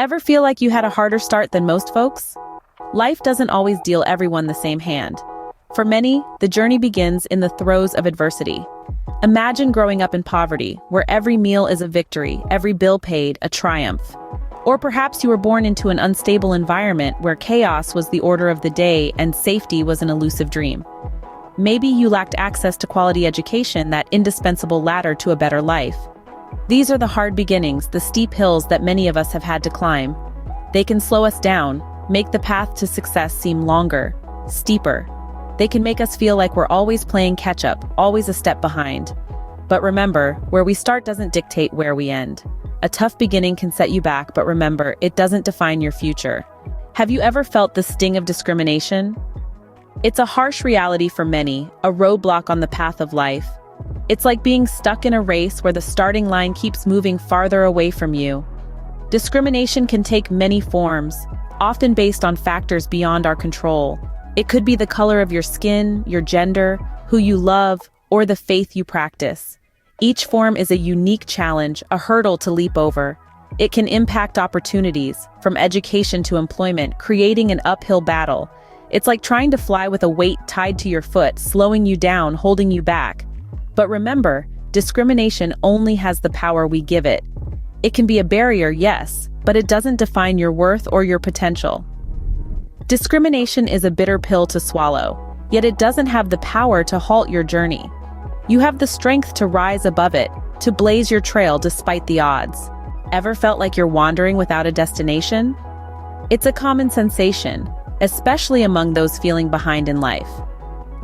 Ever feel like you had a harder start than most folks? Life doesn't always deal everyone the same hand. For many, the journey begins in the throes of adversity. Imagine growing up in poverty, where every meal is a victory, every bill paid a triumph. Or perhaps you were born into an unstable environment where chaos was the order of the day and safety was an elusive dream. Maybe you lacked access to quality education, that indispensable ladder to a better life. These are the hard beginnings, the steep hills that many of us have had to climb. They can slow us down, make the path to success seem longer, steeper. They can make us feel like we're always playing catch-up, always a step behind. But remember, where we start doesn't dictate where we end. A tough beginning can set you back, but remember, it doesn't define your future. Have you ever felt the sting of discrimination? It's a harsh reality for many, a roadblock on the path of life. It's like being stuck in a race where the starting line keeps moving farther away from you. Discrimination can take many forms, often based on factors beyond our control. It could be the color of your skin, your gender, who you love, or the faith you practice. Each form is a unique challenge, a hurdle to leap over. It can impact opportunities, from education to employment, creating an uphill battle. It's like trying to fly with a weight tied to your foot, slowing you down, holding you back. But remember, discrimination only has the power we give it. It can be a barrier, yes, but it doesn't define your worth or your potential. Discrimination is a bitter pill to swallow, yet it doesn't have the power to halt your journey. You have the strength to rise above it, to blaze your trail despite the odds. Ever felt like you're wandering without a destination? It's a common sensation, especially among those feeling behind in life.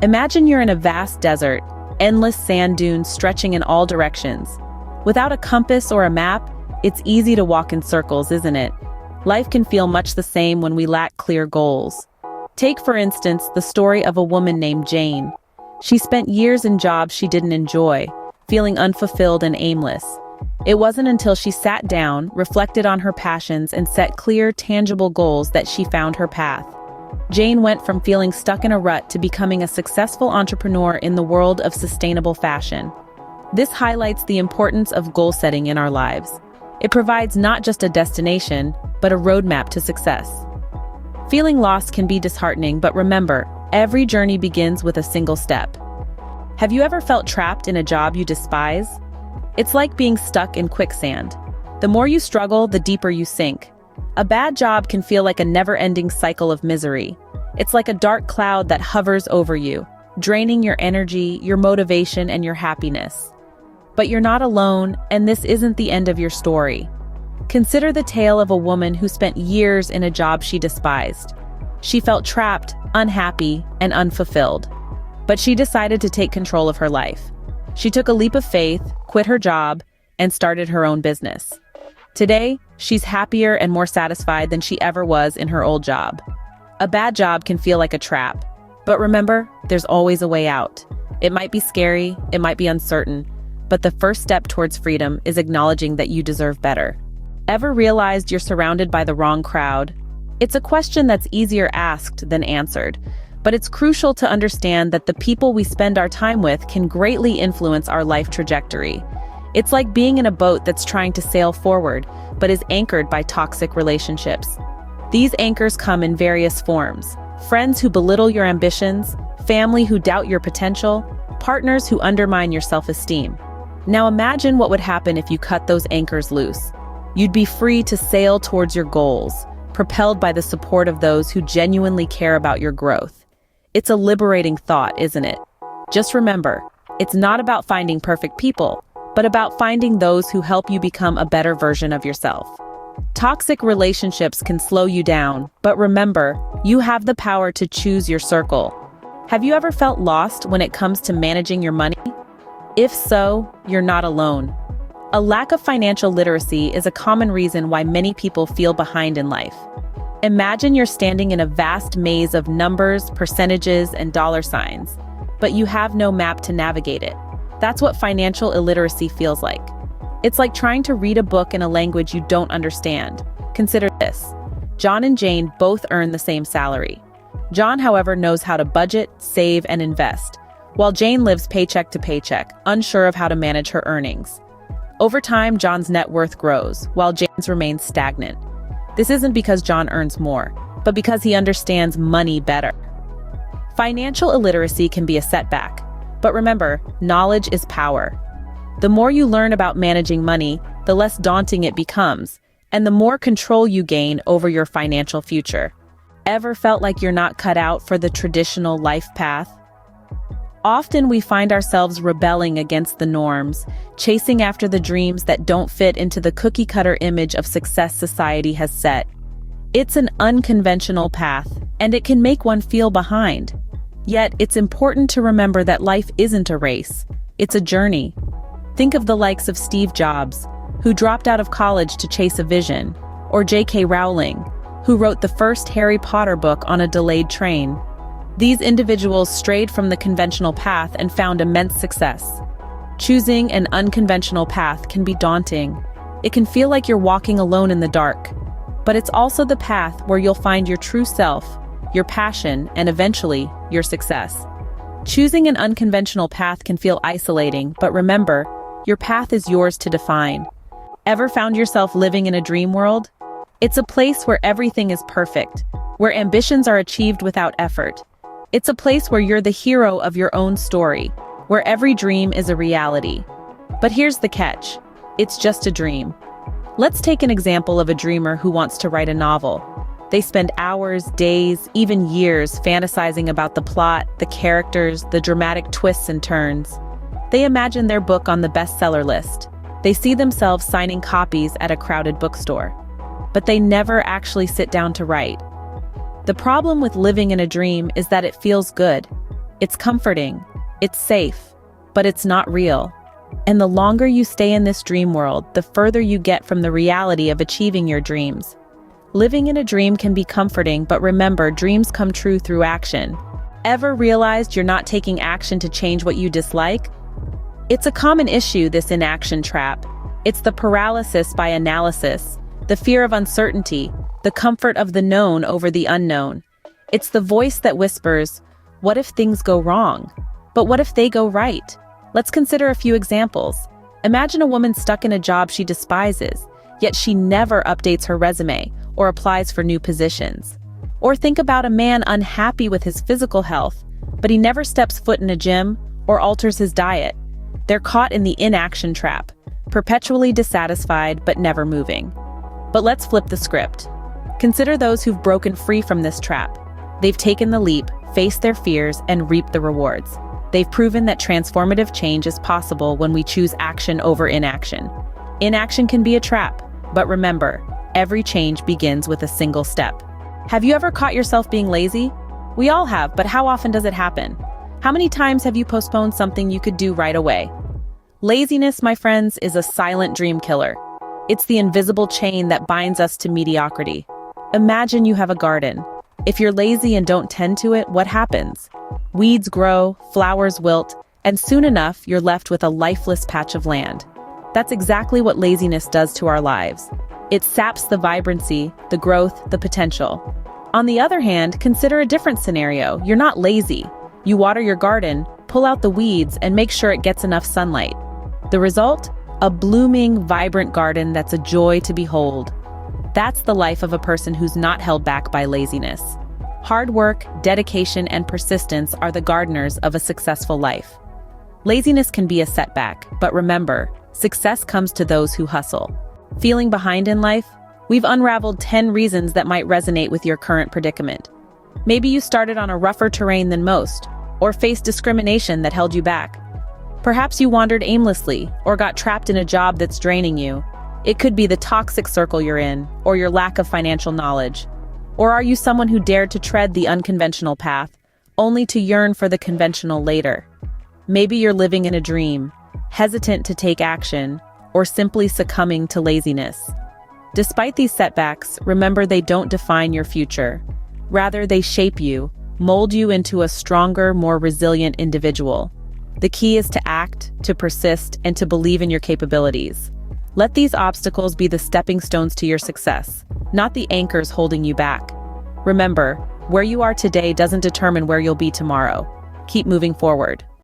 Imagine you're in a vast desert, endless sand dunes stretching in all directions. Without a compass or a map, it's easy to walk in circles, isn't it? Life can feel much the same when we lack clear goals. Take, for instance, the story of a woman named Jane. She spent years in jobs she didn't enjoy, feeling unfulfilled and aimless. It wasn't until she sat down, reflected on her passions, and set clear, tangible goals that she found her path. Jane went from feeling stuck in a rut to becoming a successful entrepreneur in the world of sustainable fashion. This highlights the importance of goal setting in our lives. It provides not just a destination, but a roadmap to success. Feeling lost can be disheartening, but remember, every journey begins with a single step. Have you ever felt trapped in a job you despise? It's like being stuck in quicksand. The more you struggle, the deeper you sink. A bad job can feel like a never-ending cycle of misery. It's like a dark cloud that hovers over you, draining your energy, your motivation, and your happiness. But you're not alone, and this isn't the end of your story. Consider the tale of a woman who spent years in a job she despised. She felt trapped, unhappy, and unfulfilled. But she decided to take control of her life. She took a leap of faith, quit her job, and started her own business. Today, she's happier and more satisfied than she ever was in her old job. A bad job can feel like a trap, but remember, there's always a way out. It might be scary, it might be uncertain, but the first step towards freedom is acknowledging that you deserve better. Ever realized you're surrounded by the wrong crowd? It's a question that's easier asked than answered, but it's crucial to understand that the people we spend our time with can greatly influence our life trajectory. It's like being in a boat that's trying to sail forward, but is anchored by toxic relationships. These anchors come in various forms: friends who belittle your ambitions, family who doubt your potential, partners who undermine your self-esteem. Now imagine what would happen if you cut those anchors loose. You'd be free to sail towards your goals, propelled by the support of those who genuinely care about your growth. It's a liberating thought, isn't it? Just remember, it's not about finding perfect people, but about finding those who help you become a better version of yourself. Toxic relationships can slow you down, but remember, you have the power to choose your circle. Have you ever felt lost when it comes to managing your money? If so, you're not alone. A lack of financial literacy is a common reason why many people feel behind in life. Imagine you're standing in a vast maze of numbers, percentages, and dollar signs, but you have no map to navigate it. That's what financial illiteracy feels like. It's like trying to read a book in a language you don't understand. Consider this. John and Jane both earn the same salary. John, however, knows how to budget, save, and invest, while Jane lives paycheck to paycheck, unsure of how to manage her earnings. Over time, John's net worth grows, while Jane's remains stagnant. This isn't because John earns more, but because he understands money better. Financial illiteracy can be a setback, but remember, knowledge is power. The more you learn about managing money, the less daunting it becomes, and the more control you gain over your financial future. Ever felt like you're not cut out for the traditional life path? Often we find ourselves rebelling against the norms, chasing after the dreams that don't fit into the cookie-cutter image of success society has set. It's an unconventional path, and it can make one feel behind. Yet, it's important to remember that life isn't a race. It's a journey. Think of the likes of Steve Jobs, who dropped out of college to chase a vision, or J.K. Rowling, who wrote the first Harry Potter book on a delayed train. These individuals strayed from the conventional path and found immense success. Choosing an unconventional path can be daunting. It can feel like you're walking alone in the dark. But it's also the path where you'll find your true self, your passion, and eventually, your success. Choosing an unconventional path can feel isolating, but remember, your path is yours to define. Ever found yourself living in a dream world? It's a place where everything is perfect, where ambitions are achieved without effort. It's a place where you're the hero of your own story, where every dream is a reality. But here's the catch. It's just a dream. Let's take an example of a dreamer who wants to write a novel. They spend hours, days, even years fantasizing about the plot, the characters, the dramatic twists and turns. They imagine their book on the bestseller list. They see themselves signing copies at a crowded bookstore. But they never actually sit down to write. The problem with living in a dream is that it feels good. It's comforting. It's safe. But it's not real. And the longer you stay in this dream world, the further you get from the reality of achieving your dreams. Living in a dream can be comforting, but remember, dreams come true through action. Ever realized you're not taking action to change what you dislike? It's a common issue, this inaction trap. It's the paralysis by analysis, the fear of uncertainty, the comfort of the known over the unknown. It's the voice that whispers, what if things go wrong? But what if they go right? Let's consider a few examples. Imagine a woman stuck in a job she despises, yet she never updates her resume or applies for new positions. Or think about a man unhappy with his physical health, but he never steps foot in a gym or alters his diet. They're caught in the inaction trap, perpetually dissatisfied but never moving. But let's flip the script. Consider those who've broken free from this trap. They've taken the leap, faced their fears, and reaped the rewards. They've proven that transformative change is possible when we choose action over inaction. Inaction can be a trap, but remember, every change begins with a single step. Have you ever caught yourself being lazy? We all have, but how often does it happen? How many times have you postponed something you could do right away? Laziness, my friends, is a silent dream killer. It's the invisible chain that binds us to mediocrity. Imagine you have a garden. If you're lazy and don't tend to it, what happens? Weeds grow, flowers wilt, and soon enough, you're left with a lifeless patch of land. That's exactly what laziness does to our lives. It saps the vibrancy, the growth, the potential. On the other hand, consider a different scenario. You're not lazy. You water your garden, pull out the weeds, and make sure it gets enough sunlight. The result? A blooming, vibrant garden that's a joy to behold. That's the life of a person who's not held back by laziness. Hard work, dedication, and persistence are the gardeners of a successful life. Laziness can be a setback, but remember, success comes to those who hustle. Feeling behind in life? We've unraveled 10 reasons that might resonate with your current predicament. Maybe you started on a rougher terrain than most, or faced discrimination that held you back. Perhaps you wandered aimlessly, or got trapped in a job that's draining you. It could be the toxic circle you're in, or your lack of financial knowledge. Or are you someone who dared to tread the unconventional path, only to yearn for the conventional later? Maybe you're living in a dream, hesitant to take action, or simply succumbing to laziness. Despite these setbacks, remember they don't define your future. Rather, they shape you, mold you into a stronger, more resilient individual. The key is to act, to persist, and to believe in your capabilities. Let these obstacles be the stepping stones to your success, not the anchors holding you back. Remember, where you are today doesn't determine where you'll be tomorrow. Keep moving forward.